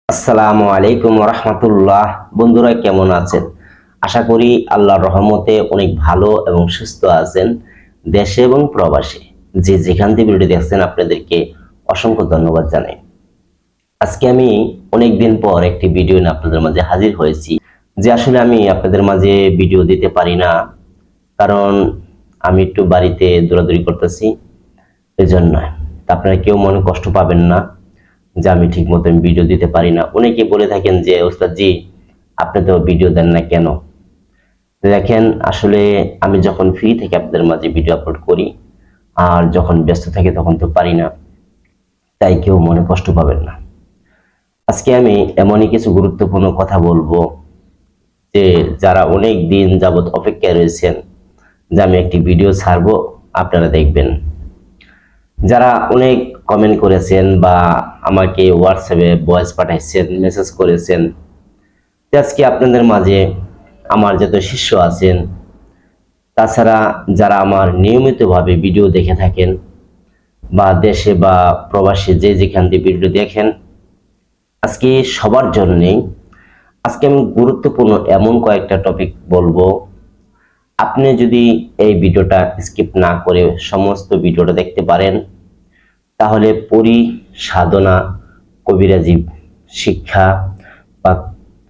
আসসালামু আলাইকুম রহমতুল্লাহ। বন্ধুরা কেমন আছেন? আশা করি আল্লাহর রহমতে অনেক ভালো এবং সুস্থ আছেন। দেশে এবং প্রবাসে যে যেখান থেকে ভিডিও দেখছেন আপনাদেরকে অসংখ্য ধন্যবাদ জানাই। আজকে আমি অনেক দিন পর একটি ভিডিও নিয়ে আপনাদের মাঝে হাজির হয়েছি। যে আসলে আমি আপনাদের মাঝে ভিডিও দিতে পারি না, কারণ আমি একটু বাড়িতে দৌড়াদৌড়ি করতেছি, এজন্য। তা আপনারা কেউ মনে কষ্ট পাবেন না যে আমি ঠিক মতো ভিডিও দিতে পারি না। অনেকে বলে থাকেন যে ওস্তাদ জি আপনি তো ভিডিও দেন না কেন? দেখেন, আসলে আমি যখন ফ্রি থেকে আপনাদের মাঝে ভিডিও আপলোড করি, আর যখন ব্যস্ত থাকি তখন তো পারি না। তাই কেউ মনে কষ্ট পাবেন না। আজকে আমি এমনই কিছু গুরুত্বপূর্ণ কথা বলবো যে যারা অনেক দিন যাবত অপেক্ষায় রয়েছেন যে আমি একটি ভিডিও ছাড়বো, আপনারা দেখবেন। যারা অনেক কমেন্ট করেছেন বা আমাকে হোয়াটসঅ্যাপে ভয়েস পাঠাইছেন, মেসেজ করেছেন, আজকে আপনাদের মাঝে আমার যত শিষ্য আছেন, তাছাড়া যারা আমার নিয়মিতভাবে ভিডিও দেখে থাকেন বা দেশে বা প্রবাসী যে যেখান থেকে ভিডিও দেখেন, আজকে সবার জন্যেই আজকে আমি গুরুত্বপূর্ণ এমন কয়েকটা টপিক বলবো। আপনি যদি এই ভিডিওটা স্কিপ না করে সমস্ত ভিডিওটা দেখতে পারেন, তাহলে পরি সাধনা, কবিরাজি শিক্ষা বা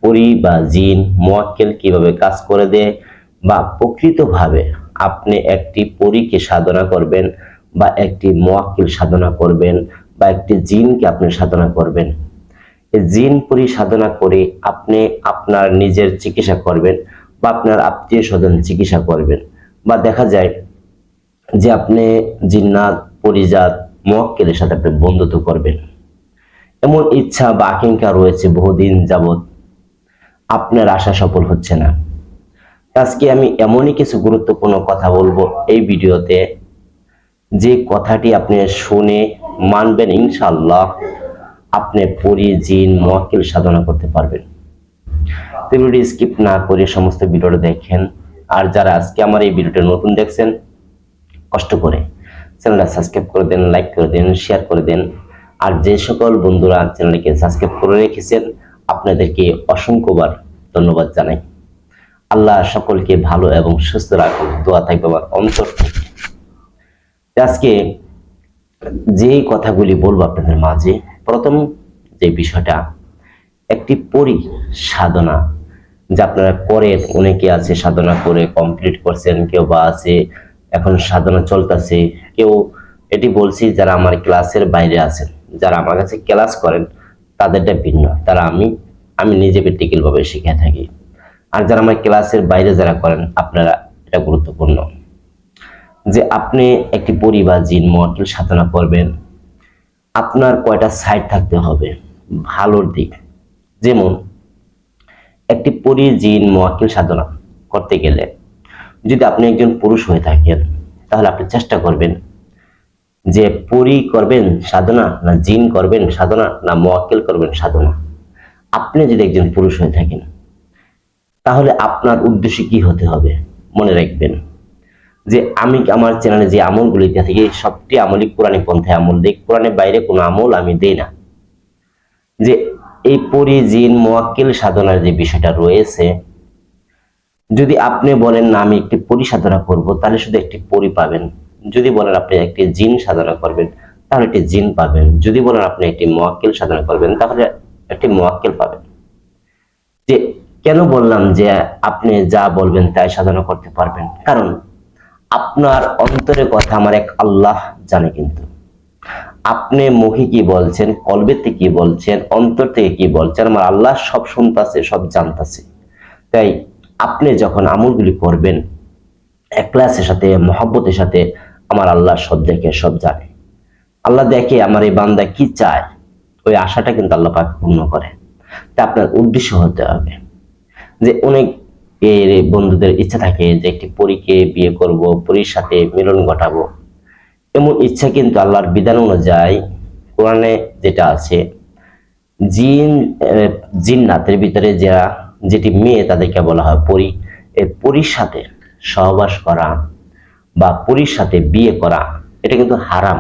পরি বা জিন মুয়াক্কেল কিভাবে কাজ করে দেয়, বা প্রকৃতভাবে আপনি একটি পরীকে সাধনা করবেন বা একটি মুয়াক্কেল সাধনা করবেন বা একটি জিনকে আপনি সাধনা করবেন। এই জিন পরি সাধনা করে আপনি আপনার নিজের চিকিৎসা করবেন বা আপনার আত্মীয় স্বজন চিকিৎসা করবেন, বা দেখা যায় যে আপনি জিন্নাত পরিজাত মুয়াক্কেলের সাথে আপনি বন্ধুত্ব করবেন। এমন ইচ্ছা বা আকাঙ্ক্ষা রয়েছে বহুদিন যাবত, আপনার আশা সফল হচ্ছে না। আজকে আমি এমনই কিছু গুরুত্বপূর্ণ কথা বলবো এই ভিডিওতে, যে কথাটি আপনি শুনে মানবেন, ইনশাআল্লাহ আপনি পরি জিন মুয়াক্কেল সাধনা করতে পারবেন। ভিডিওটি স্কিপ না করে সমস্ত ভিডিওটা দেখেন। আর যারা আজকে আমার এই ভিডিওটা নতুন দেখছেন, কষ্ট করে চ্যানেলটা সাবস্ক্রাইব করে দেন, লাইক করে দেন, শেয়ার করে দেন। আর যে সকল বন্ধুরা চ্যানেলকে সাবস্ক্রাইব করে রেখেছেন, আপনাদেরকে অসংখ্যবার ধন্যবাদ জানাই। আল্লাহ সকলকে ভালো এবং সুস্থ রাখুন, দোয়া থাকবে আমার অন্তর থেকে। আজকে যে কথাগুলি বলবো আপনাদের মাঝে, প্রথম যে বিষয়টা, একটি পরি সাধনা যা আপনারা করেন, অনেকে আছে সাধনা করে কমপ্লিট করছেন, কেউ বা আছে এখন সাধনা চলতেছে, কেউ এটি বলছি যারা আমার ক্লাসের বাইরে আছেন, যারা আমার কাছে ক্লাস করেন তাদেরটা ভিন্ন, তারা আমি নিজে প্র্যাকটিক্যাল ভাবে শিখে থাকি। আর যারা আমার ক্লাসের বাইরে যারা করেন, আপনারা, এটা গুরুত্বপূর্ণ যে আপনি একটি পরি বা জিন মুয়াক্কেল সাধনা করবেন, আপনার কয়টা সাইড থাকতে হবে ভালোর দিক। যেমন একটি পরি জিন মুয়াক্কেল সাধনা করতে গেলে, যদি আপনি একজন পুরুষ হয়ে থাকেন, তাহলে আপনি চেষ্টা করবেন যে পরি করবেন সাধনা না জিন করবেন সাধনা না মুয়াক্কেল করবেন সাধনা। আপনি যদি একজন পুরুষ হয়ে থাকেন, তাহলে আপনার উদ্দেশ্য কি হতে হবে মনে রাখবেন যে আমি আমার চ্যানেলে যে আমলগুলি দিয়ে থাকি সবটি আমলই কোরআনী পন্থায় আমল দিই, কোরআনের বাইরে কোনো আমল আমি দেই না। যে এই পরি জিন মুয়াক্কেল সাধনার যে বিষয়টা রয়েছে, যদি আপনি বলেন না আমি একটি পরি সাধনা করব, তাহলে শুধু একটি পরি পাবেন। যদি বলেন আপনি একটি জিন সাধনা করবেন, তাহলে একটি জিন পাবেন। যদি বলেন আপনি একটি মুয়াক্কেল সাধনা করবেন, তাহলে একটি মুয়াক্কেল পাবেন। যে কেন বললাম যে আপনি যা বলবেন তাই সাধনা করতে পারবেন? কারণ আপনার অন্তরের কথা আমার এক আল্লাহ জানে। কিন্তু আপনি মুখে কি বলছেন, কলবে থেকে কি বলছেন, অন্তর থেকে কি বলছেন, আমার আল্লাহ সব শুনতাছে, সব জানতাছে। তাই আপনি যখন আমলগুলি করবেন ইখলাসের সাথে, মহব্বতের সাথে, আমার আল্লাহ সব দেখে, সব জানে। আল্লাহ দেখে আমার এই বান্দা কি চায়, ওই আশাটা কিন্তু আল্লাহ পাক পূর্ণ করে। তা আপনার উদ্দেশ্য হতে হবে যে অনেক এর বন্ধুদের ইচ্ছা থাকে যে একটি পরীকে বিয়ে করব, পরীর সাথে মিলন ঘটাবো। এমন ইচ্ছা কিন্তু আল্লাহর বিধান অনুযায়ী কোরআনে যেটা আছে, জিন জিন্নাতের ভিতরে যারা যেটি মেয়ে তাদেরকে বলা হয় পরী। এই পরীর সাথে সহবাস করা বা পরীর সাথে বিয়ে করা, এটা কিন্তু হারাম।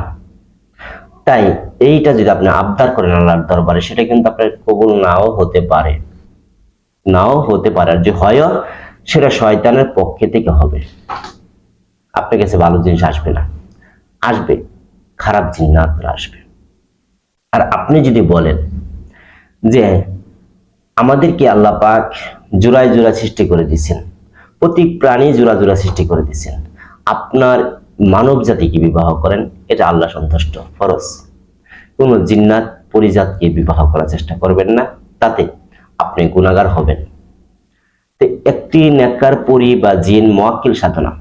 তাই এইটা যদি আপনি আবদার করেন আল্লাহর দরবারে, সেটা কিন্তু আপনার কবুল নাও হতে পারে, আর যে হয় সেটা শয়তানের পক্ষে থেকে হবে। আপনার কাছে ভালো জিনিস আসবে না, আসবে খারাপ জিন্নাতরা আসবে। আর আপনি যদি বলেন যে আমাদেরকে আল্লাহ পাক জোড়ায় জোড়া সৃষ্টি করে দিয়েছেন, প্রতি প্রাণী জোড়া জোড়া সৃষ্টি করে দিয়েছেন, আপনার মানব জাতিকে বিবাহ করেন, এটা আল্লাহ সন্তুষ্ট ফরজ। কোন জিন্নাত পরিজাতকে বিবাহ করার চেষ্টা করবেন না, তাতে আপনি গুনাহগার হবেন। তো একটি নেককার পরি বা জিন মুয়াক্কিল সাধনা,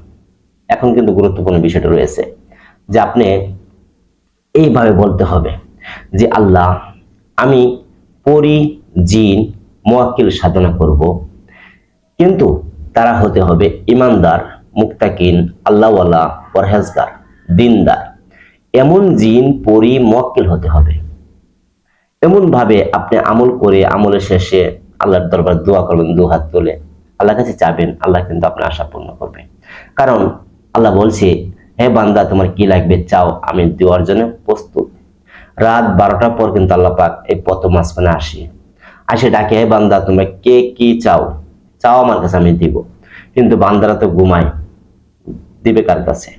এখন কিন্তু গুরুত্বপূর্ণ বিষয়টা রয়েছে যে আপনি এইভাবে বলতে হবে যে আল্লাহ, আমি পরি জিন মুয়াক্কিল সাধনা করব, কিন্তু তারা হতে হবে ইমানদার, মুত্তাকিন, আল্লাহওয়ালা, পরহেজগার, দিনদার। এমন জিন পরি মুয়াক্কিল হতে হবে। এমন ভাবে আপনি আমল করে আমলের শেষে আল্লাহর দরবার দোয়া করবেন, দু হাত তুলে আল্লাহর কাছে চাবেন, আল্লাহ কিন্তু আপনার আশা পূর্ণ করবে। কারণ আল্লাহ বলছে, হে বান্দা তোমার কি লাগবে চাও, আমি দেওয়ার জন্য প্রস্তুত। রাত 12টার পর কিন্তু আল্লাহ পাক এই প্রথম আসমানে আসে ডাকে, হে বান্দা তোমরা কে কি চাও, চাও আমার কাছে আমি দিব। কিন্তু বান্দারা তো ঘুমায়, দিবে কার কাছে?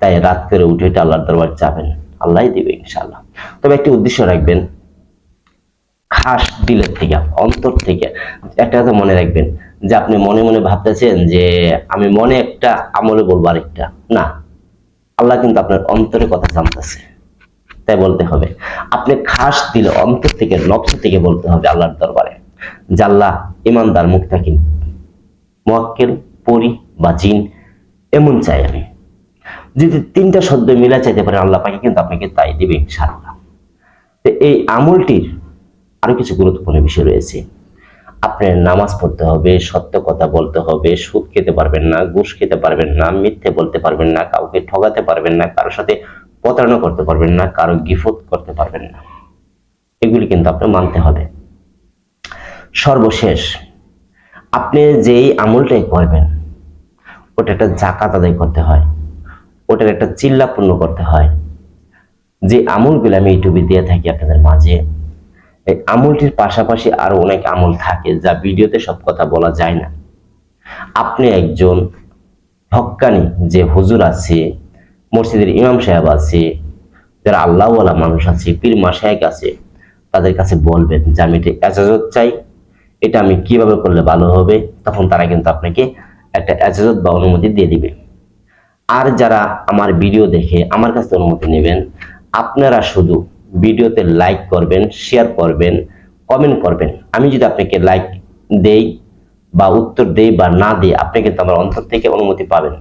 তাই রাত করে উঠে আল্লাহর দরবার চাবেন, আল্লাহই দিবে ইনশাআল্লাহ। তবে একটি উদ্দেশ্য রাখবেন, খাস দিলের থেকে, অন্তর থেকে একটা কথা মনে রাখবেন যে আপনি মনে মনে ভাবতেছেন যে আমি মনে একটা আমলে বলবো আরেকটা না, আল্লাহ কিন্তু আপনার অন্তরে কথা জানতেছে। তাই বলতে হবে আপনি খাস দিলে অন্তর থেকে, নফস থেকে বলতে হবে আল্লাহর দরবারে যে আল্লাহ, ইমানদার, মুত্তাকিন, মুয়াক্কিল, পরি বা জিন এমন চাই আমি। যদি তিনটা শব্দ মিলা চাইতে পারেন আল্লাহ পাকে কিন্তু আপনাকে তাই দিবে ইনশাআল্লাহ। তো এই আমলটির আরো কিছু গুরুত্বপূর্ণ বিষয় রয়েছে। আপনার নামাজ পড়তে হবে, সত্য কথা বলতে হবে, সুদ খেতে পারবেন না, ঘুষ খেতে পারবেন না, মিথ্যে বলতে পারবেন না, কাউকে ঠকাতে পারবেন না, কারোর সাথে প্রতারণা করতে পারবেন না, কারো গিফট করতে পারবেন না। এগুলি কিন্তু আপনার মানতে হবে। সর্বশেষ আপনি যেই আমলটাই করবেন ওটা একটা জাকাত আদায় করতে হয়, ওটার একটা চিল্লা পূর্ণ করতে হয়। যে আমলগুলো আমি ইউটিউবে দিয়ে থাকি আপনাদের মাঝে, এই আমলটির পাশাপাশি আরো অনেক আমল থাকে যা ভিডিওতে সব কথা বলা যায় না। আপনি একজন হক্কানি যে হুজুর আছে, মসজিদের ইমাম সাহেব আছে, যারা আল্লাহওয়ালা মানুষ আছে, পীর মাশায়েখ আছে, তাদের কাছে বলবেন যে আমি এটা এজাজত চাই, এটা আমি কিভাবে করলে ভালো হবে, তখন তারা কিন্তু আপনাকে একটা এজাজত বা অনুমতি দিয়ে দিবে। আর যারা আমার ভিডিও দেখে আমার কাছে অনুমতি নেবেন, আপনারা শুধু ভিডিওতে লাইক করবেন, শেয়ার করবেন, কমেন্ট করবেন। আমি যদি আপনাকে লাইক দেই বা উত্তর দেই বা না দিই, আপনি কিন্তু আমার অন্তর থেকে অনুমতি পাবেন।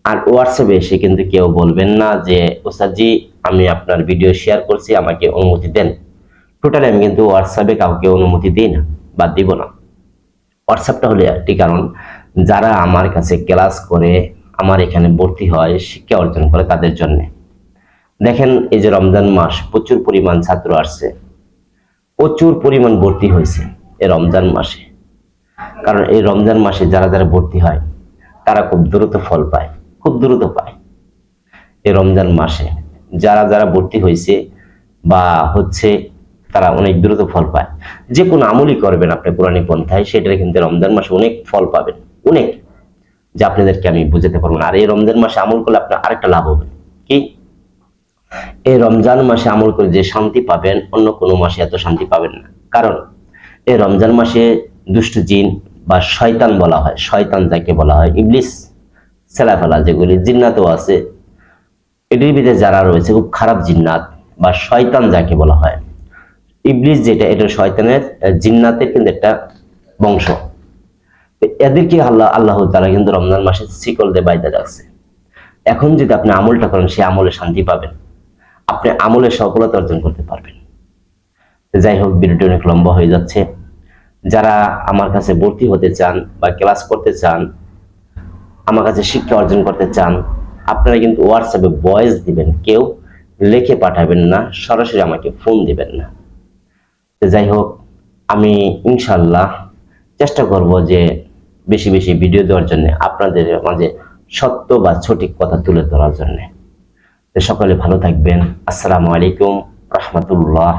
আর হোয়াটসঅ্যাপে এসে কিন্তু কেউ বলবেন না যে ওস্তাদজি আমি আপনার ভিডিও শেয়ার করছি, আমাকে অনুমতি দেন। টোটালি আমি কিন্তু হোয়াটসঅ্যাপে কাউকে অনুমতি দিই না বা দিব না। হোয়াটসঅ্যাপটা হলে একটি কারণ, যারা আমার কাছে ক্লাস করে, আমার এখানে ভর্তি হয়, শিক্ষা অর্জন করে, তাদের জন্য। দেখেন এই যে রমজান মাস, প্রচুর পরিমাণ ছাত্র আসছে, প্রচুর পরিমাণ ভর্তি হয়েছে এই রমজান মাসে। কারণ এই রমজান মাসে যারা যারা ভর্তি হয় তারা খুব দ্রুত ফল পায়, খুব দ্রুত পায়। এই রমজান মাসে যারা যারা ভর্তি হয়েছে বা হচ্ছে তারা অনেক দ্রুত ফল পায়। যে কোনো আমলই করবেন আপনি কোরআনী পন্থায়, সেটা কিন্তু রমজান মাসে অনেক ফল পাবেন, অনেক, যা আপনাদেরকে আমি বুঝাতে পারবো না। আর এই রমজান মাসে আমল করলে আপনার আরেকটা লাভ হবে কি, এই রমজান মাসে আমল করে যে শান্তি পাবেন অন্য কোনো মাসে এত শান্তি পাবেন না। কারণ এই রমজান মাসে দুষ্ট জিন বা শয়তান বলা হয়, শয়তান যাকে বলা হয়, ইবলিস ছেলাফেলা যেগুলি জিন্নাতও আছে, এটির ভিতরে যারা রয়েছে খুব খারাপ জিন্নাত বা শয়তান যাকে বলা হয়, ইবলিস যেটা, এটা শয়তানের জিন্নাতের কিন্তু একটা বংশ। এদেরকে আল্লাহ তাআলা কিন্তু রমজান মাসে শিকল দিয়ে বাইধা রাখছে। এখন যদি আপনি আমলটা করেন, সে আমলে শান্তি পাবেন, আপনি আমলে সফলতা অর্জন করতে পারবেন। যাই হোক, ভিডিওটি অনেক লম্বা হয়ে যাচ্ছে। যারা আমার কাছে ভর্তি হতে চান বা ক্লাস করতে চান, আমার কাছে শিক্ষা অর্জন করতে চান, আপনারা কিন্তু হোয়াটসঅ্যাপে ভয়েস দিবেন, কেউ লিখে পাঠাবেন না, সরাসরি আমাকে ফোন দিবেন না। যাই হোক, আমি ইনশাল্লাহ চেষ্টা করব যে বেশি বেশি ভিডিও দেওয়ার জন্য, আপনাদের মাঝে সত্য বা সঠিক কথা তুলে ধরার জন্য। সকলে ভালো থাকবেন। আসসালামু আলাইকুম রহমতুল্লাহ।